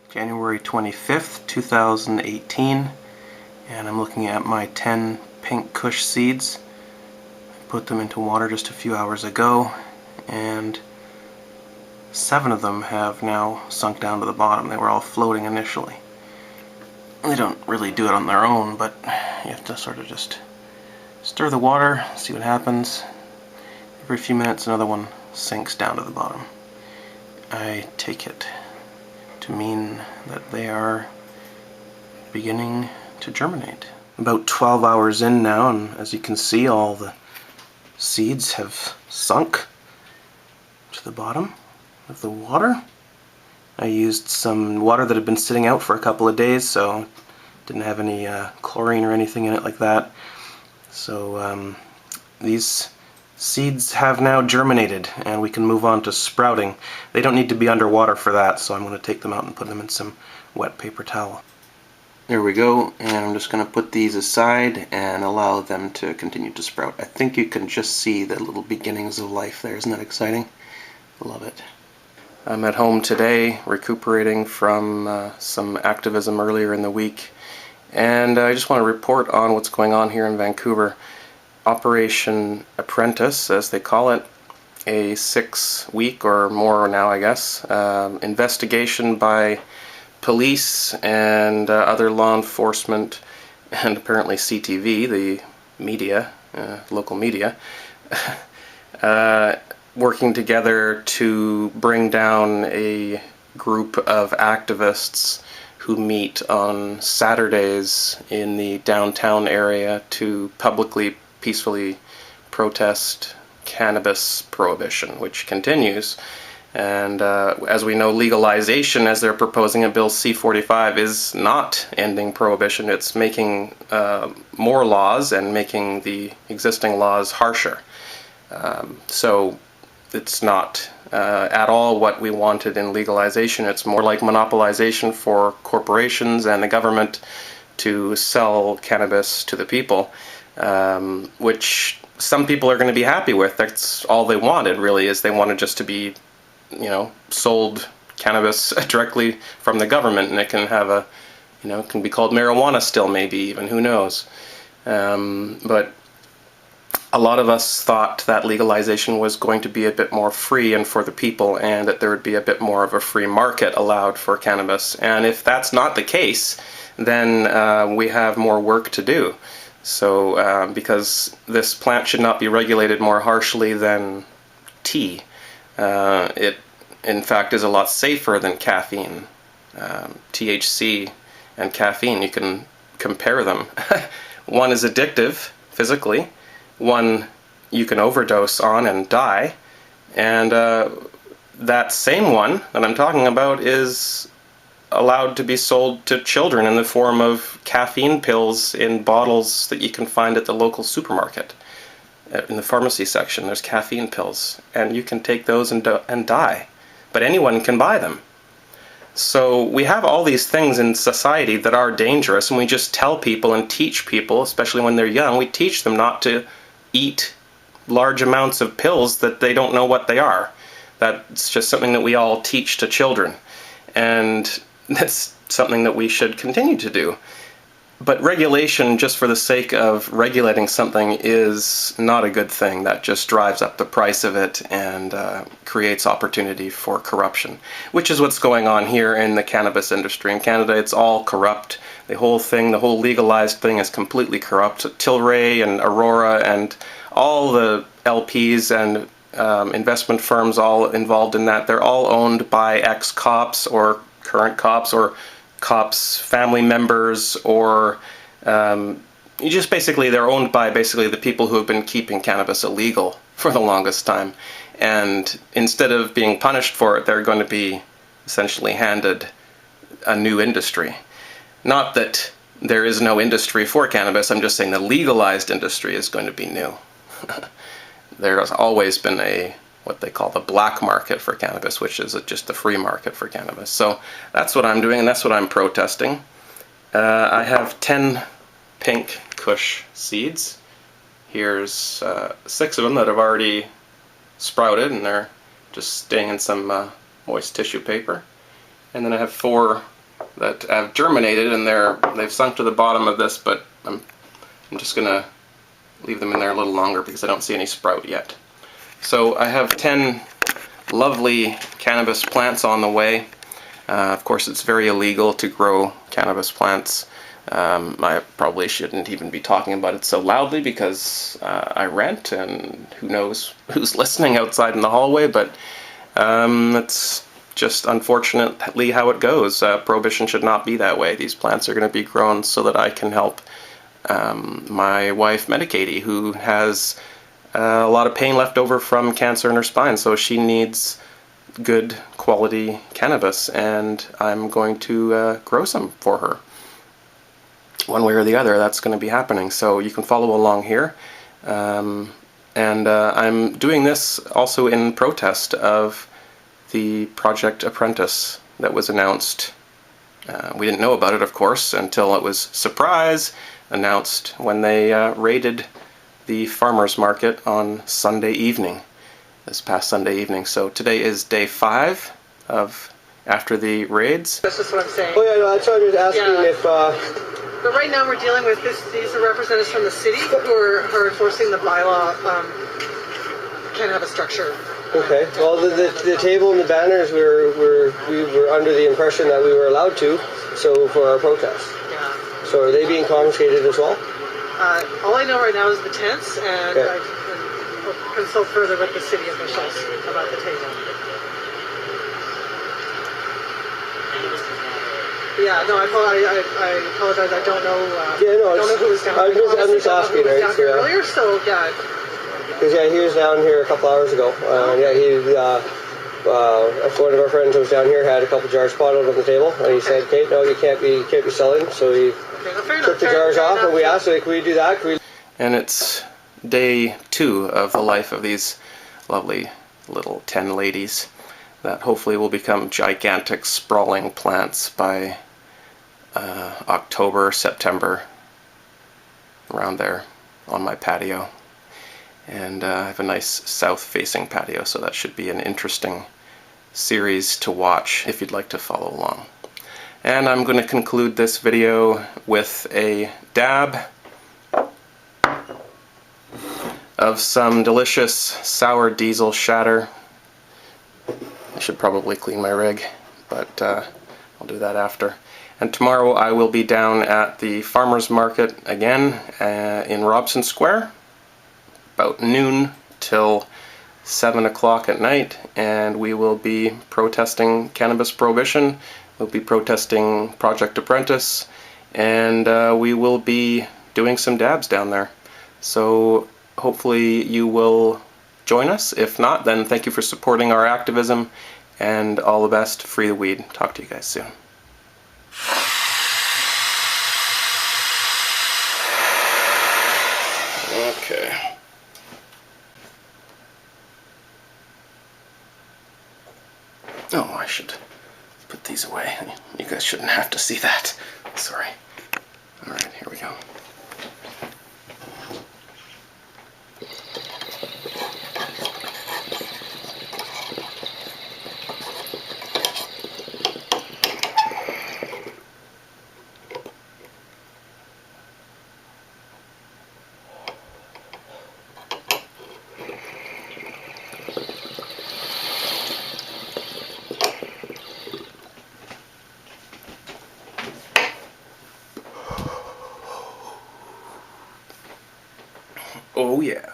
January 25th, 2018, and I'm looking at my 10 pink kush seeds. I put them into water just a few hours ago, and 7 of them have now sunk down to the bottom. They were all floating initially. They don't really do it on their own, but you have to sort of just stir the water, see what happens. Every few minutes another one sinks down to the bottom. I take it to mean that they are beginning to germinate. About 12 hours in now, and as you can see, all the seeds have sunk to the bottom of the water. I used some water that had been sitting out for a couple of days, so didn't have any chlorine or anything in it like that. So these seeds have now germinated, and we can move on to sprouting. They don't need to be underwater for that, so I'm going to take them out and put them in some wet paper towel. There we go, and I'm just going to put these aside and allow them to continue to sprout. I think you can just see the little beginnings of life there. Isn't that exciting? Love it. I'm at home today, recuperating from some activism earlier in the week, and I just want to report on what's going on here in Vancouver. Operation Apprentice, as they call it, a 6-week or more now, I guess, investigation by police and other law enforcement, and apparently CTV, the media, local media, working together to bring down a group of activists who meet on Saturdays in the downtown area to publicly, peacefully protest cannabis prohibition, which continues. And as we know, legalization, as they're proposing in Bill C-45, is not ending prohibition. It's making more laws and making the existing laws harsher. So it's not at all what we wanted in legalization. It's more like monopolization for corporations and the government to sell cannabis to the people, which some people are going to be happy with. That's all they wanted, really, is they wanted just to be, sold cannabis directly from the government, and it can have a, it can be called marijuana still, maybe even, who knows. But a lot of us thought that legalization was going to be a bit more free and for the people, and that there would be a bit more of a free market allowed for cannabis. And if that's not the case, then we have more work to do. So, because this plant should not be regulated more harshly than tea. It, in fact, is a lot safer than caffeine. THC and caffeine, you can compare them. One is addictive, physically. One you can overdose on and die. And that same one that I'm talking about is allowed to be sold to children in the form of caffeine pills in bottles that you can find at the local supermarket. In the pharmacy section, there's caffeine pills, and you can take those and die. But anyone can buy them. So we have all these things in society that are dangerous, and we just tell people and teach people, especially when they're young, we teach them not to eat large amounts of pills that they don't know what they are. That's just something that we all teach to children. And that's something that we should continue to do. But regulation, just for the sake of regulating something, is not a good thing. That just drives up the price of it and creates opportunity for corruption, which is what's going on here in the cannabis industry. In Canada, it's all corrupt. The whole thing, the whole legalized thing, is completely corrupt. Tilray and Aurora and all the LPs and investment firms all involved in that, they're all owned by ex-cops or current cops or cops' family members, or just basically they're owned by basically the people who have been keeping cannabis illegal for the longest time. And instead of being punished for it, they're going to be essentially handed a new industry. Not that there is no industry for cannabis, I'm just saying the legalized industry is going to be new. There has always been what they call the black market for cannabis, which is just the free market for cannabis. So that's what I'm doing, and that's what I'm protesting. I have 10 pink kush seeds. Here's 6 of them that have already sprouted, and they're just staying in some moist tissue paper. And then I have 4 that have germinated, and they've sunk to the bottom of this, but I'm just gonna leave them in there a little longer because I don't see any sprout yet. So I have 10 lovely cannabis plants on the way. Of course, it's very illegal to grow cannabis plants. I probably shouldn't even be talking about it so loudly because I rent, and who knows who's listening outside in the hallway, but it's just unfortunately how it goes. Prohibition should not be that way. These plants are going to be grown so that I can help my wife, Medicatie, who has a lot of pain left over from cancer in her spine, so she needs good quality cannabis, and I'm going to grow some for her. One way or the other, that's going to be happening, so you can follow along here. And I'm doing this also in protest of the Project Apprentice that was announced. We didn't know about it, of course, until it was, surprise, announced when they raided the farmers market on Sunday evening, this past Sunday evening. So today is day 5 of after the raids. That's just what I'm saying. Oh yeah, no, that's what I was asking if... But right now we're dealing with this. These are representatives from the city who are enforcing the bylaw. Can't have a structure. Okay. Well, the table and the banners, we were under the impression that we were allowed to, so for our protest. Yeah. So are they being confiscated as well? All I know right now is the tents, and okay. I'll consult further with the city officials about the table. Yeah, no, I apologize. I don't know. Yeah, no, I don't know who was down here. I'm just asking, right? Down here earlier, so yeah. Because yeah, he was down here a couple hours ago. Yeah, one of our friends who was down here had a couple jars bottled on the table, and he said, "Okay, no, you can't be selling." So he took the jars off, and we asked, "Can we do that?" And it's day 2 of the life of these lovely little 10 ladies that hopefully will become gigantic, sprawling plants by October, September, around there on my patio. And I have a nice south-facing patio, so that should be an interesting series to watch if you'd like to follow along. And I'm going to conclude this video with a dab of some delicious sour diesel shatter. I should probably clean my rig, but I'll do that after. And tomorrow I will be down at the farmers market again in Robson Square, about noon till 7 o'clock at night, and we will be protesting cannabis prohibition. We'll be protesting Project Apprentice, and we will be doing some dabs down there. So hopefully you will join us. If not, then thank you for supporting our activism, and all the best. Free the weed. Talk to you guys soon. Okay. Oh, I should put these away. You guys shouldn't have to see that. Sorry. Alright, here we go. Oh yeah.